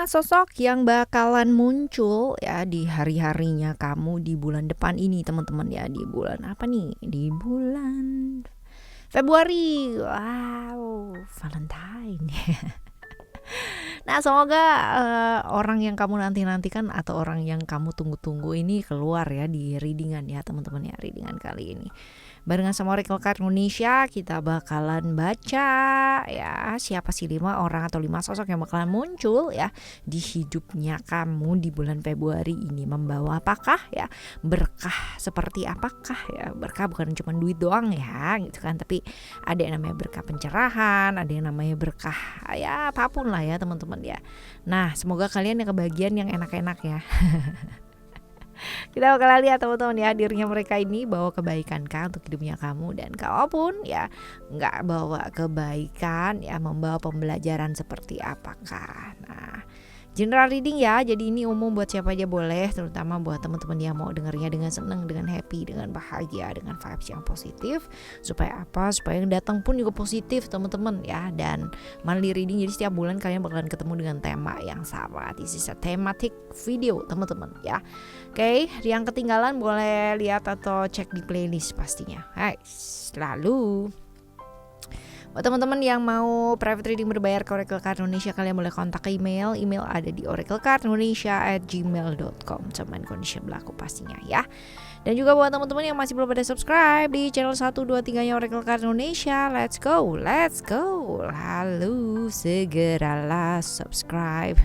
sosok yang bakalan muncul ya di hari-harinya kamu di bulan depan ini teman-teman ya. Di bulan apa nih? Di bulan Februari. Wow, Valentine. Nah, semoga orang yang kamu nanti-nantikan atau orang yang kamu tunggu-tunggu ini keluar ya di readingan ya teman-teman ya, readingan kali ini. Barengan sama Oracle Card Indonesia kita bakalan baca ya siapa sih 5 orang atau 5 sosok yang bakalan muncul ya di hidupnya kamu di bulan Februari ini. Membawa apakah ya, berkah seperti apakah ya. Berkah bukan cuma duit doang ya gitu kan, tapi ada yang namanya berkah pencerahan, ada yang namanya berkah ya apapun lah ya teman-teman ya. Nah, semoga kalian yang kebagian yang enak-enak ya. Kita bakal lihat teman-teman ya, hadirnya mereka ini bawa kebaikan kah untuk hidupnya kamu, dan kalaupun ya nggak bawa kebaikan ya membawa pembelajaran seperti apakah. Nah, general reading ya, jadi ini umum buat siapa aja boleh, terutama buat teman-teman yang mau dengarnya dengan senang, dengan happy, dengan bahagia, dengan vibes yang positif. Supaya apa? Supaya yang datang pun juga positif teman-teman ya. Dan monthly reading, jadi setiap bulan kalian bakalan ketemu dengan tema yang sama. This is a thematic video teman-teman ya. Oke, yang ketinggalan boleh lihat atau cek di playlist pastinya. Hai, lalu buat teman-teman yang mau private reading berbayar ke Oracle Card Indonesia, kalian boleh kontak email ada di oraclecardindonesia@gmail.com. Sama condition berlaku pastinya ya. Dan juga buat teman-teman yang masih belum pada subscribe di channel 1, 2, 3 nya Oracle Card Indonesia, let's go. Halo, segeralah subscribe.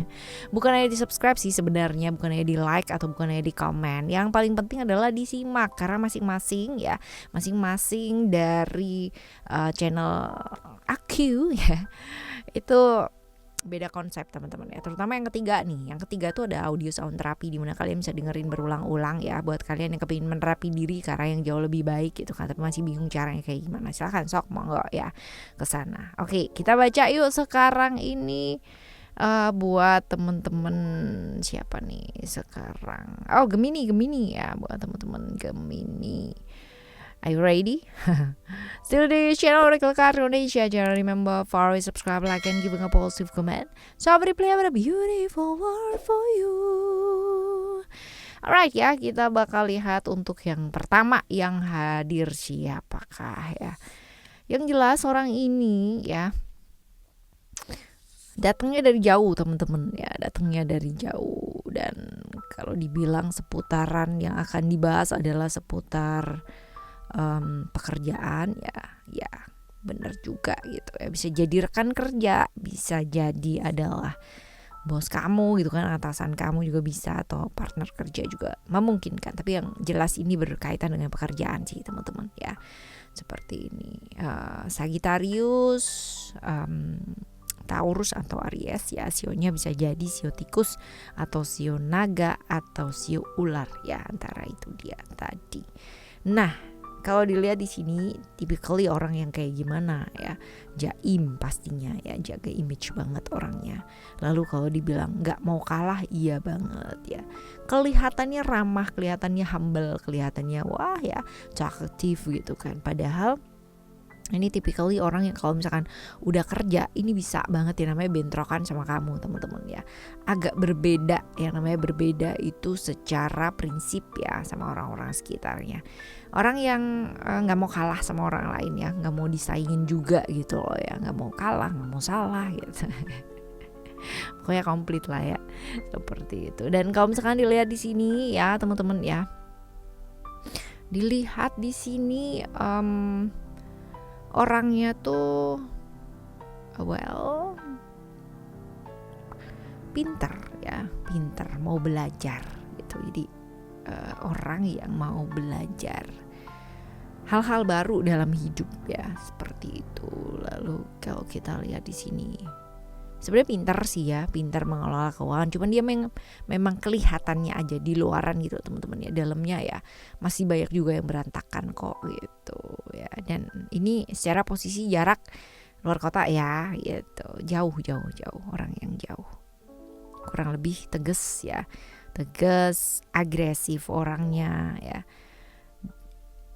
Bukan hanya di subscribe sih sebenarnya, bukan hanya di like atau bukan hanya di komen. Yang paling penting adalah disimak, karena masing-masing dari channel aku ya itu beda konsep teman-teman ya. Terutama yang ketiga nih. Yang ketiga tuh ada audio sound terapi, di mana kalian bisa dengerin berulang-ulang ya, buat kalian yang kepingin menerapi diri karena yang jauh lebih baik gitu kan, tapi masih bingung caranya kayak gimana. Silahkan sok monggo ya ke sana. Oke, kita baca yuk sekarang ini. Buat temen-temen siapa nih sekarang? Oh, Gemini ya, buat temen-temen Gemini. Are you ready? Still di channel Oracle Card Indonesia. Jangan remember follow, subscribe, like, and giving a positive comment. So I will play a beautiful world for you. Alright ya, kita bakal lihat untuk yang pertama yang hadir siapakah ya. Yang jelas orang ini ya datangnya dari jauh teman-teman ya, datangnya dari jauh. Dan kalau dibilang seputaran yang akan dibahas adalah seputar pekerjaan ya bener juga gitu ya. Bisa jadi rekan kerja, bisa jadi adalah bos kamu gitu kan, atasan kamu juga bisa, atau partner kerja juga memungkinkan. Tapi yang jelas ini berkaitan dengan pekerjaan sih teman-teman ya. Seperti ini Sagittarius, Taurus atau Aries ya. Sionya bisa jadi sio tikus atau sio naga atau sio ular ya, antara itu dia tadi. Nah, kalau dilihat di sini typically orang yang kayak gimana ya, jaim pastinya ya, jaga image banget orangnya. Lalu kalau dibilang nggak mau kalah, iya banget ya. Kelihatannya ramah, kelihatannya humble, kelihatannya wah ya talkative gitu kan. Padahal ini typically orang yang kalau misalkan udah kerja ini bisa banget ya namanya bentrokan sama kamu teman-teman ya. Agak berbeda, yang namanya berbeda itu secara prinsip ya sama orang-orang sekitarnya. Orang yang gak mau kalah sama orang lain ya, gak mau disaingin juga gitu loh ya, gak mau kalah, gak mau salah gitu. Pokoknya komplit lah ya, seperti itu. Dan kalau misalkan dilihat di sini ya teman-teman ya, dilihat di sini orangnya tuh pinter ya, pinter, mau belajar gitu. Jadi orang yang mau belajar hal-hal baru dalam hidup ya, seperti itu. Lalu kalau kita lihat di sini sebenarnya pinter sih ya, pinter mengelola keuangan. Cuman dia memang kelihatannya aja di luaran gitu teman-teman ya, dalamnya ya masih banyak juga yang berantakan kok gitu ya. Dan ini secara posisi jarak luar kota ya gitu, jauh orang yang jauh, kurang lebih tegas ya, tegas, agresif orangnya ya.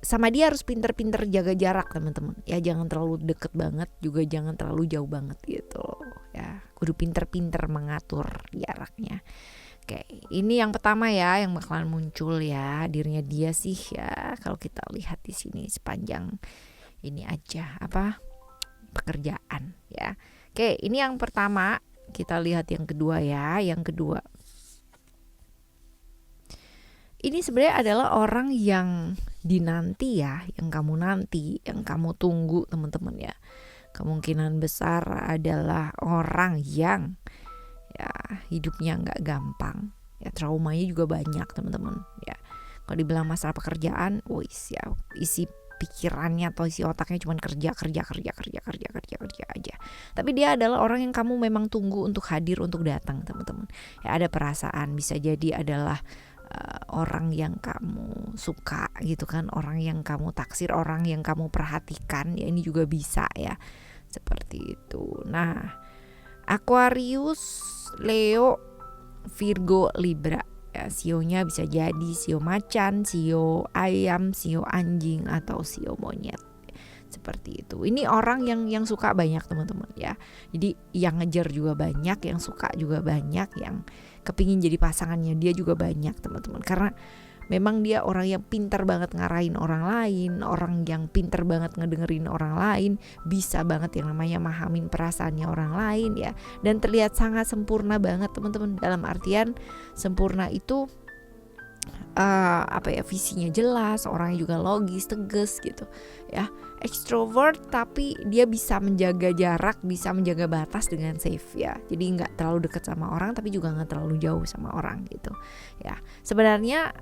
Sama dia harus pinter-pinter jaga jarak teman-teman ya, jangan terlalu deket banget juga jangan terlalu jauh banget gitu ya. kudu pinter-pinter mengatur jaraknya. Oke, ini yang pertama ya yang bakalan muncul ya dirinya dia sih ya kalau kita lihat di sini sepanjang ini aja pekerjaan ya. Oke, ini yang pertama. Kita lihat yang kedua ya. Yang kedua, ini sebenarnya adalah orang yang dinanti ya, yang kamu nanti, yang kamu tunggu teman-teman ya. Kemungkinan besar adalah orang yang ya hidupnya nggak gampang ya, traumanya juga banyak teman-teman ya. Kalau dibilang masalah pekerjaan, ya isi pikirannya atau isi otaknya cuma kerja aja. Tapi dia adalah orang yang kamu memang tunggu untuk hadir, untuk datang teman-teman ya. Ada perasaan, bisa jadi adalah orang yang kamu suka gitu kan, orang yang kamu taksir, orang yang kamu perhatikan ya, ini juga bisa ya seperti itu. Nah, Aquarius, Leo, Virgo, Libra ya, sionya bisa jadi sio macan, sio ayam, sio anjing, atau sio monyet seperti itu. Ini orang yang suka banyak teman-teman ya. Jadi yang ngejar juga banyak, yang suka juga banyak, yang kepingin jadi pasangannya dia juga banyak teman-teman. Karena memang dia orang yang pintar banget ngarahin orang lain, orang yang pintar banget ngedengerin orang lain, bisa banget yang namanya mahamin perasaannya orang lain ya. Dan terlihat sangat sempurna banget teman-teman. Dalam artian sempurna itu visinya jelas, orangnya juga logis, tegas gitu ya. Extrovert tapi dia bisa menjaga jarak, bisa menjaga batas dengan safe ya. Jadi nggak terlalu dekat sama orang tapi juga nggak terlalu jauh sama orang gitu ya. Sebenarnya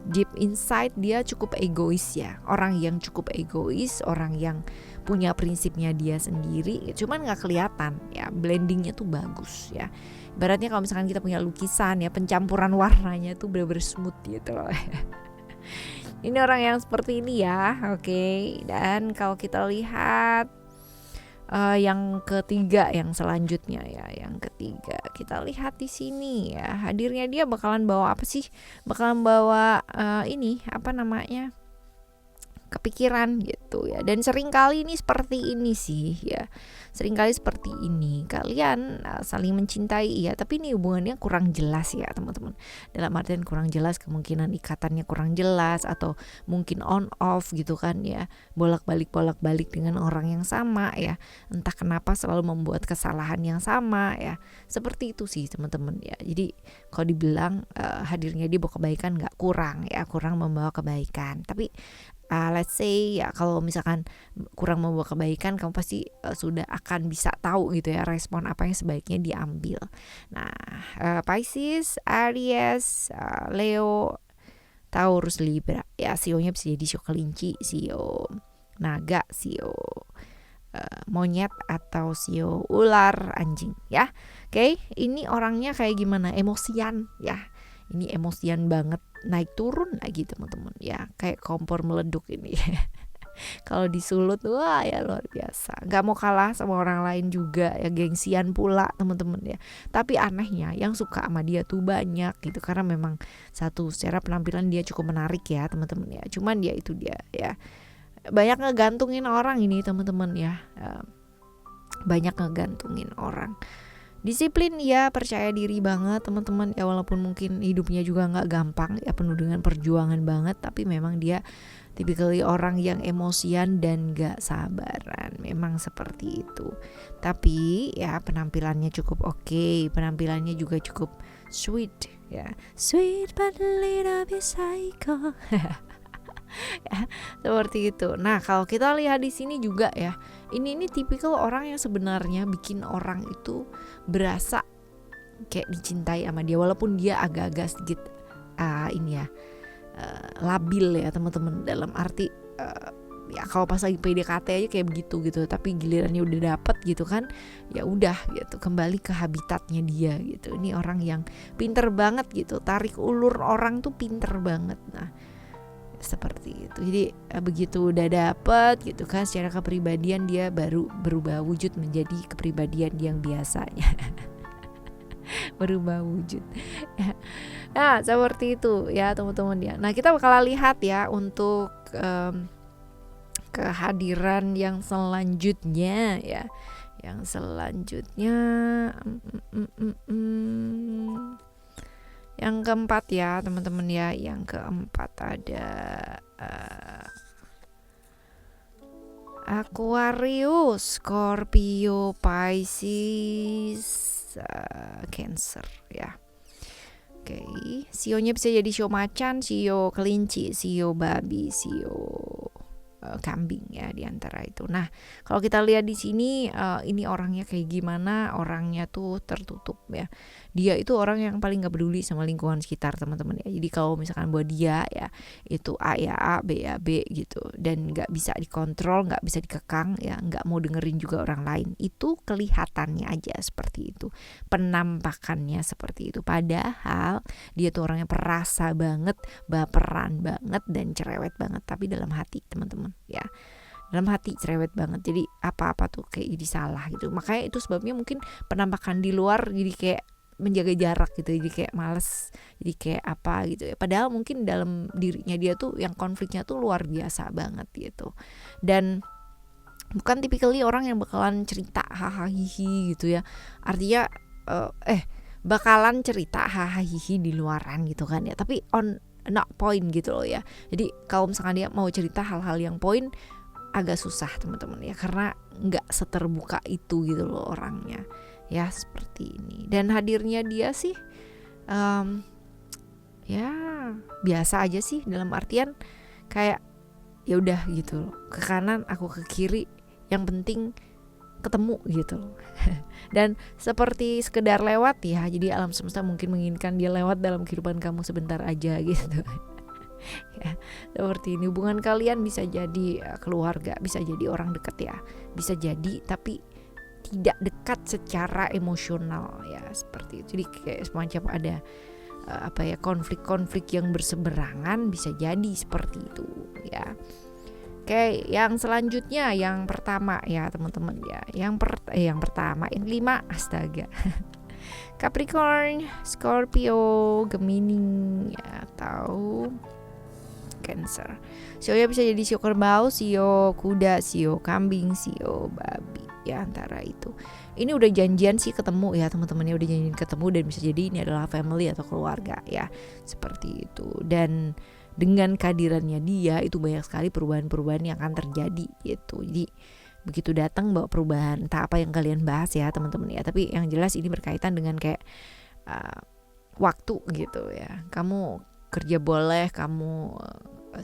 deep inside dia cukup egois ya, orang yang cukup egois, orang yang punya prinsipnya dia sendiri, cuman nggak kelihatan ya. Blendingnya tuh bagus ya. Ibaratnya kalau misalkan kita punya lukisan ya, pencampuran warnanya tuh bener-bener smooth gitu loh. Ini orang yang seperti ini ya, oke. Dan kalau kita lihat yang ketiga, yang selanjutnya ya, yang ketiga kita lihat di sini ya, hadirnya dia bakalan bawa apa sih? Bakalan bawa kepikiran gitu ya. Dan seringkali ini seperti ini sih ya, seringkali seperti ini kalian saling mencintai ya, tapi ini hubungannya kurang jelas ya teman-teman. Dalam artian kurang jelas, kemungkinan ikatannya kurang jelas, atau mungkin on off gitu kan ya, bolak-balik dengan orang yang sama ya, entah kenapa selalu membuat kesalahan yang sama ya, seperti itu sih teman-teman ya. Jadi kalau dibilang hadirnya dia bawa kebaikan, nggak kurang ya, kurang membawa kebaikan. Tapi let's say ya, kalau misalkan kurang membawa kebaikan, kamu pasti sudah akan bisa tahu gitu ya respon apa yang sebaiknya diambil. Nah, Pisces, Aries, Leo, Taurus, Libra ya, sionya bisa jadi sio kelinci, sio naga, sio monyet, atau sio ular, anjing ya. Oke, ini orangnya kayak gimana? Emosian ya. Ini emosian banget, naik turun lagi teman-teman ya, kayak kompor meleduk ini. Kalau disulut, wah ya luar biasa. Gak mau kalah sama orang lain juga ya, gengsian pula teman-teman ya. Tapi anehnya yang suka sama dia tuh banyak gitu, karena memang satu, secara penampilan dia cukup menarik ya teman-teman ya. Cuman dia itu dia ya, banyak ngegantungin orang ini teman-teman ya, banyak ngegantungin orang. Disiplin ya, percaya diri banget teman-teman ya, walaupun mungkin hidupnya juga nggak gampang ya, penuh dengan perjuangan banget, tapi memang dia typically orang yang emosian dan nggak sabaran, memang seperti itu. Tapi ya penampilannya cukup oke, penampilannya juga cukup sweet ya, sweet but a little bit psycho. Ya, seperti itu. Nah, kalau kita lihat di sini juga ya, ini tipikal orang yang sebenarnya bikin orang itu berasa kayak dicintai sama dia, walaupun dia agak-agak sedikit labil ya teman-teman, dalam arti ya kalau pas lagi PDKT aja kayak begitu gitu, tapi gilirannya udah dapet gitu kan, ya udah gitu, kembali ke habitatnya dia gitu. Ini orang yang pinter banget gitu, tarik ulur orang tuh pinter banget. Nah, seperti itu. Jadi begitu udah dapet gitu kan, secara kepribadian dia baru berubah wujud menjadi kepribadian yang biasanya. Berubah wujud. Nah, seperti itu ya teman-teman ya. Nah, kita bakal lihat ya untuk kehadiran yang selanjutnya ya. Yang selanjutnya yang keempat ya teman-teman ya. Yang keempat ada Aquarius, Scorpio, Pisces, Cancer ya. Oke, sionya bisa jadi sio macan, sio kelinci, sio babi, sio kambing ya di antara itu. Nah, kalau kita lihat di sini ini orangnya kayak gimana? Orangnya tuh tertutup ya. Dia itu orang yang paling gak peduli sama lingkungan sekitar teman-teman ya. Jadi kalau misalkan buat dia ya itu A ya A, B ya B gitu. Dan gak bisa dikontrol, gak bisa dikekang ya, gak mau dengerin juga orang lain. Itu kelihatannya aja seperti itu. Penampakannya seperti itu. Padahal dia tuh orangnya perasa banget, baperan banget dan cerewet banget. Tapi dalam hati teman-teman ya, dalam hati cerewet banget. Jadi apa-apa tuh kayak jadi salah gitu. Makanya itu sebabnya mungkin penampakan di luar jadi kayak menjaga jarak gitu, jadi kayak males, jadi kayak apa gitu ya. Padahal mungkin dalam dirinya dia tuh yang konfliknya tuh luar biasa banget gitu. Dan bukan typically orang yang bakalan cerita hahaha hihi gitu ya. Artinya bakalan cerita hahaha hihi di luaran gitu kan ya. Tapi on not point gitu loh ya. Jadi kalau misalkan dia mau cerita hal-hal yang point agak susah teman-teman ya, karena nggak seterbuka itu gitu loh orangnya ya, seperti ini. Dan hadirnya dia sih ya biasa aja sih, dalam artian kayak ya udah gitu loh, ke kanan aku ke kiri, yang penting ketemu gitu loh. Dan seperti sekedar lewat ya, jadi alam semesta mungkin menginginkan dia lewat dalam kehidupan kamu sebentar aja gitu. Ya, seperti ini. Hubungan kalian bisa jadi keluarga, bisa jadi orang dekat ya, bisa jadi tapi tidak dekat secara emosional ya, seperti itu. Jadi kayak semacam ada konflik-konflik yang berseberangan, bisa jadi seperti itu ya. Oke, yang selanjutnya yang pertama ya teman-teman ya. Yang pertama, yang 5, astaga. Capricorn, Scorpio, Gemini ya, atau Cancer. Sionya bisa jadi sio kerbau, sio kuda, sio kambing, sio babi ya, antara itu. Ini udah janjian sih ketemu ya teman-teman ya, udah janjian ketemu dan bisa jadi ini adalah family atau keluarga ya, seperti itu. Dan dengan kehadirannya dia itu banyak sekali perubahan-perubahan yang akan terjadi gitu. Jadi begitu datang bawa perubahan, entah apa yang kalian bahas ya teman-teman ya. Tapi yang jelas ini berkaitan dengan kayak waktu gitu ya. Kamu kerja boleh, kamu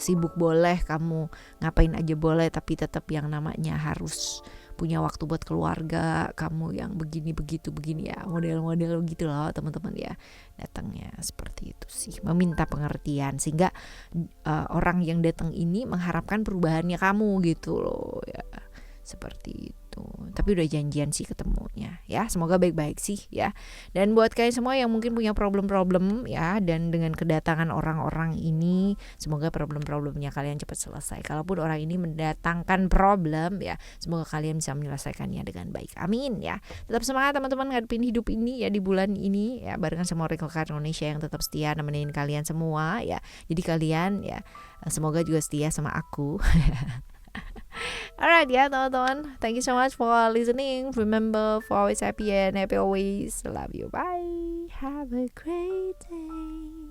sibuk boleh, kamu ngapain aja boleh, tapi tetap yang namanya harus punya waktu buat keluarga. Kamu yang begini begitu begini ya, model-model gitu loh teman-teman ya, datangnya seperti itu sih, meminta pengertian sehingga orang yang datang ini mengharapkan perubahannya kamu gitu loh ya, seperti itu. Tapi udah janjian sih ketemunya ya, semoga baik-baik sih ya. Dan buat kalian semua yang mungkin punya problem-problem ya, dan dengan kedatangan orang-orang ini semoga problem-problemnya kalian cepat selesai. Kalaupun orang ini mendatangkan problem ya, semoga kalian bisa menyelesaikannya dengan baik, amin ya. Tetap semangat teman-teman ngadepin hidup ini ya, di bulan ini ya, barengan sama Oracle Card Indonesia yang tetap setia nemenin kalian semua ya. Jadi kalian ya semoga juga setia sama aku. Alright ya teman-teman, thank you so much for listening. Remember, for always happy and happy always. Love you, bye, have a great day.